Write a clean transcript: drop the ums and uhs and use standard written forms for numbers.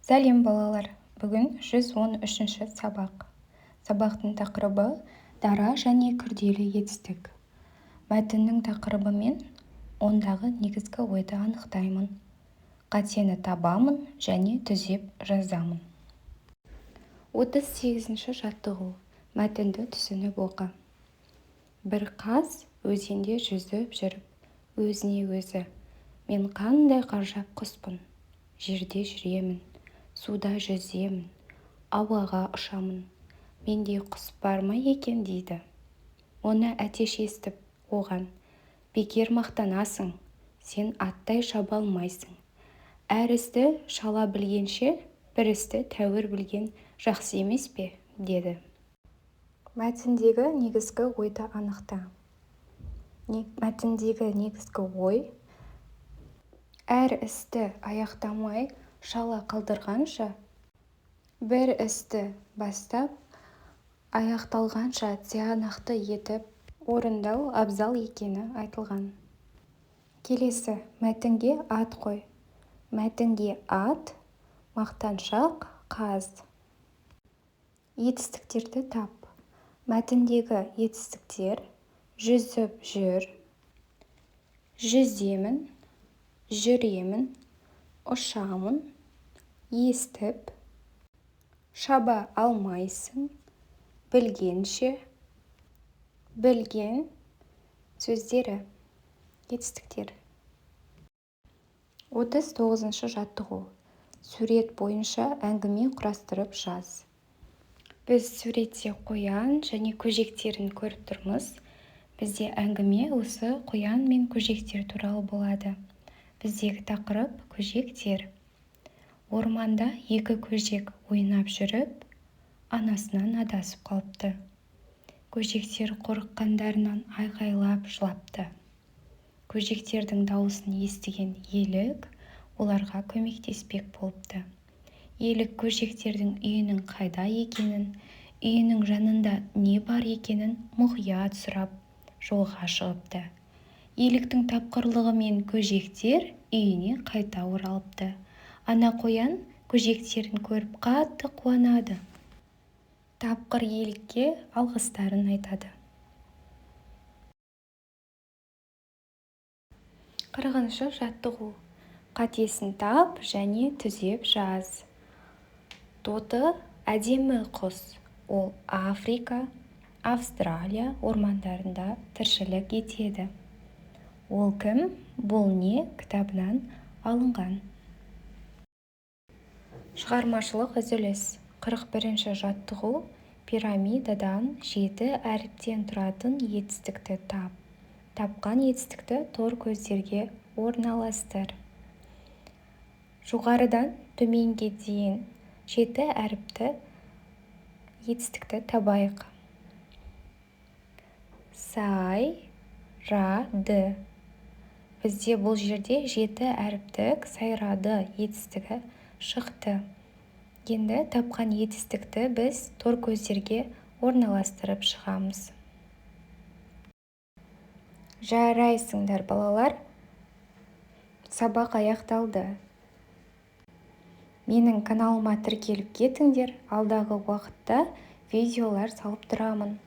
Сәлем балалар, бүгін 113-ші сабақ. Сабақтың тақырыбы дара және күрделі етістік. Мәтіннің тақырыбы мен ондағы негізгі ойды анықтаймын. Қатені табамын және түзеп жазамын. 38-ші жаттығу. Мәтінді түсініп оқы. Бір қаз өзенде жүзіп жүріп, өзіне өзі: мен қандай ғажап құспын, жерде жүремін, суда жүземін, ауаға ұшамын, менде құс бар ма екен дейді. Оны әтеш естіп, оған: бекер мақтанасың, сен аттай шаба алмайсың. Әр істі шала білгенше, бір істі тәуір білген жақсы емес пе, деді. Мәтіндегі негізгі ойды анықта. Мәтіндегі негізгі ой: әр істі аяқтамай шала қалдырғанша, бір істі бастап аяқталғанша тиянақты етіп орындау абзал екені айтылған. Келесі, мәтінге ат қой. Мәтінге ат, мақтаншақ, қаз. Етістіктерді тап. Мәтіндегі етістіктер: жүзіп жүр, жүземін, жүремін, ұшамын, естіп, шаба алмайсың, білгенше, білген сөздері. Етістіктер. 39-ші жаттығу. Сурет бойынша әңгіме құрастырып жаз. Біз суретте қоян және көжектерін көріп тұрмыз. Бізде әңгіме осы қоян мен көжектер туралы болады. Біздегі тақырып көжектер. Орманда екі көжек ойнап жүріп, анасынан адасып қалыпты. Көжектер қорыққандарынан айқайлап жылапты. Көжектердің дауысын естіген елік оларға көмектеспек болыпты. Елік көжектердің үйінің қайда екенін, үйінің жанында не бар екенін мұқият сұрап, жолға шығыпты. Еліктің тапқырлығымен көжектер үйіне қайта оралыпты. Ана қоян көжектерін көріп қатты қуанады. Тапқыр елікке алғыстарын айтады. 40-шы жаттығу. Қатесін тап және түзеп жаз. Тоты әдемі құс. Ол Африка, Австралия ормандарында тіршілік етеді. Ол кім? Бұл не? Кітабынан алынған. Шығармашылық үзіліс. 41-ші жаттығу. Пирамидадан 7 әріптен тұратын етістікті тап. Тапқан етістікті тор көздерге орналастыр. Жоғарыдан төменге дейін 7 әріпті етістікті табайық. Сайрады. Бізде бұл жерде 7 әріптік сайрады етістігі шықты. Енді тапқан етістікті біз тор көздерге орналастырып шығамыз. Жарайсыңдар балалар. Сабақ аяқталды. Менің каналыма тіркеліп кетіңдер, алдағы уақытта видеолар салып тұрамын.